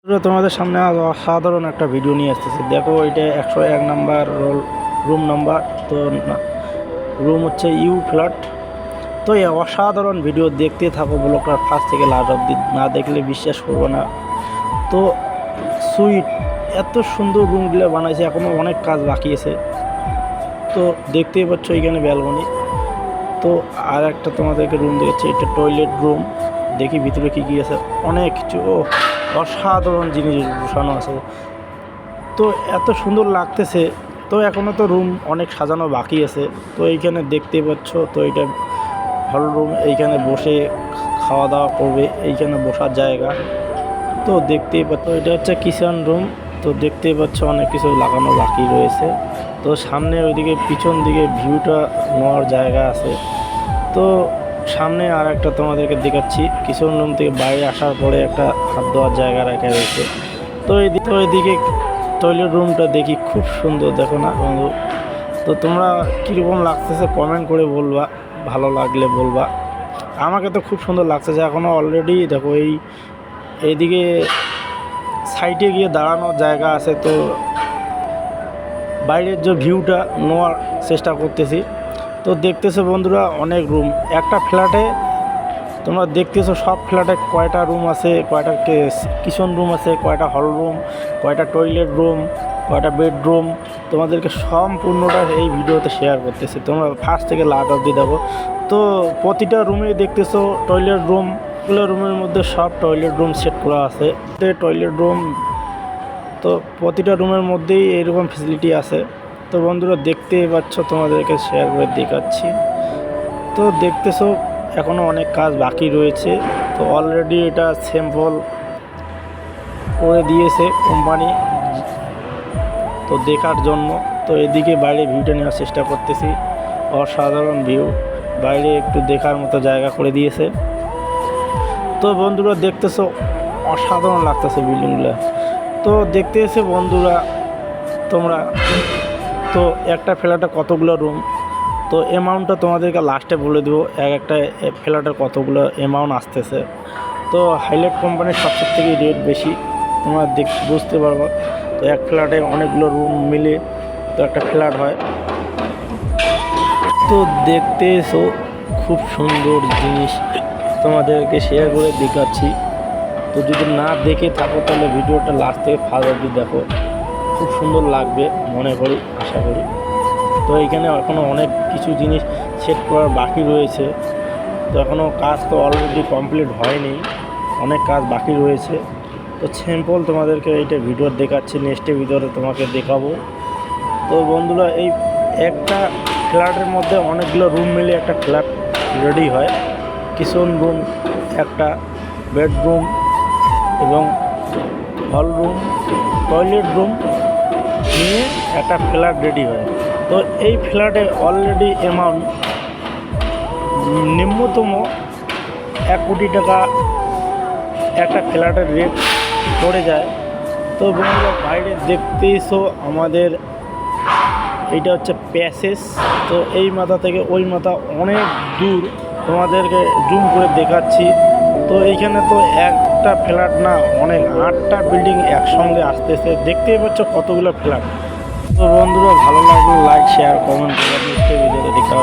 তোমাদের সামনে আজ অসাধারণ একটা ভিডিও নিয়ে আসতেছি। দেখো এটা 101 নাম্বার রুম নাম্বার। তো রুম হচ্ছে ইউ ফ্ল্যাট। তো এই অসাধারণ ভিডিও দেখতে থাকো, ব্লগটা ফার্স্ট থেকে লাস্ট অব্দি, না দেখলে বিশ্বাস করবো না। তো সুইট, এত সুন্দর রুমগুলো বানাইছে, এখনও অনেক কাজ বাকি আছে। তো দেখতেই পাচ্ছ এখানে ব্যালকনি। তো আর একটা তোমাদেরকে রুম দেখাচ্ছে, এটা টয়লেট রুম। দেখি ভিতরে কী কী আছে, অনেক কিছু অসাধারণ জিনিস বসানো আছে। তো এত সুন্দর লাগতেছে। তো এখনও তো রুম অনেক সাজানো বাকি আছে। তো এইখানে দেখতে পাচ্ছ, তো এটা হল রুম, এইখানে বসে খাওয়া দাওয়া করবে, এইখানে বসার জায়গা। তো দেখতেই পাচ্ছ এটা হচ্ছে কিচেন রুম। তো দেখতেই পাচ্ছ অনেক কিছু লাগানো বাকি রয়েছে। তো সামনে ওইদিকে পিছন দিকে ভিউটা নেওয়ার জায়গা আছে। তো সামনে আর একটা তোমাদেরকে দেখাচ্ছি, কিচেন রুম থেকে বাইরে আসার পরে একটা হাত ধোয়ার জায়গা রাখা রয়েছে। তো এইদিকে টয়লেট রুমটা দেখি খুব সুন্দর, দেখো না বন্ধু? তো তোমরা কীরকম লাগতেছে কমেন্ট করে বলবা, ভালো লাগলে বলবা। আমাকে তো খুব সুন্দর লাগতেছে। এখনও অলরেডি দেখো এইদিকে সাইডে গিয়ে দাঁড়ানোর জায়গা আছে। তো বাইরের যে ভিউটা নেওয়ার চেষ্টা করতেছি। তো দেখতেছো বন্ধুরা অনেক রুম একটা ফ্ল্যাটে। তোমরা দেখতেছো সব ফ্ল্যাটে কয়টা রুম আছে, কয়টা কিচেন রুম আছে, কয়টা হল রুম, কয়টা টয়লেট রুম, কয়টা বেডরুম, তোমাদেরকে সম্পূর্ণটা এই ভিডিওতে শেয়ার করতেছি। তোমরা ফার্স্ট থেকে লাস্ট অবধি দেখো। তো প্রতিটা রুমে দেখতেছো টয়লেট রুম, রুমের মধ্যে সব টয়লেট রুম সেট করা আছে। টয়লেট রুম তো প্রতিটা রুমের মধ্যেই এইরকম ফ্যাসিলিটি আছে। তো বন্ধুরা দেখতে পাচ্ছ, তোমাদেরকে শেয়ার করে দেখাচ্ছি। তো দেখতেছো এখনও অনেক কাজ বাকি রয়েছে। তো অলরেডি এটা স্যাম্পল করে দিয়েছে কোম্পানি, তো দেখার জন্য। তো এদিকে বাইরে ভিউটা নেওয়ার চেষ্টা করতেছি, অসাধারণ ভিউ। বাইরে একটু দেখার মতো জায়গা করে দিয়েছে। তো বন্ধুরা দেখতেছো অসাধারণ লাগতেছে বিল্ডিংগুলো। তো দেখতে এসে বন্ধুরা তোমরা, তো একটা ফ্ল্যাটে কতগুলো রুম, তো অ্যামাউন্টটা তোমাদেরকে লাস্টে বলে দেবো, একটা ফ্ল্যাটের কতগুলো অ্যামাউন্ট আসতেছে। তো হাইলাইট কোম্পানির সবচেয়ে থেকে রেট বেশি, তোমরা বুঝতে পারবো। তো এক ফ্ল্যাটে অনেকগুলো রুম মিলে তো একটা ফ্ল্যাট হয়। তো দেখতে এসো খুব সুন্দর জিনিস তোমাদেরকে শেয়ার করে দেখাচ্ছি। তো যদি না দেখে থাকো তাহলে ভিডিওটা লাস্ট থেকে ফার্স্ট অবধি দেখো, খুব সুন্দর লাগবে মনে করি, আশা করি। তো এইখানে এখনও অনেক কিছু জিনিস সেট করার বাকি রয়েছে। তো এখনও কাজ তো অলরেডি কমপ্লিট হয়নি, অনেক কাজ বাকি রয়েছে। তো স্যাম্পল তোমাদেরকে এইটা ভিডিও দেখাচ্ছি, নেক্সটের ভিডিওতে তোমাকে দেখাবো। তো বন্ধুরা এই একটা ফ্ল্যাটের মধ্যে অনেকগুলো রুম মিলে একটা ফ্ল্যাট রেডি হয়। কিচেন রুম, একটা বেডরুম এবং হল রুম, টয়লেট রুম নিয়ে একটা ফ্ল্যাট রেডি হয়। তো এই ফ্ল্যাটে অলরেডি অ্যামাউন্ট নিম্নতম 1 কোটি টাকা একটা ফ্ল্যাটের রেট পড়ে যায়। তো বন্ধুরা বাইরে দেখতেইছো আমাদের এইটা হচ্ছে প্যাসেজ। তো এই মাথা থেকে ওই মাথা অনেক দূর, তোমাদেরকে জুম করে দেখাচ্ছি। তো এইখানে তো একটা ফ্ল্যাট না, অনেক 8টা বিল্ডিং একসঙ্গে আসতেছে। দেখতেই পাচ্ছ কতগুলো ফ্ল্যাট। তো বন্ধুরা ভালো লাগলে লাইক, শেয়ার, কমেন্ট করে ভিডিওতে দেখা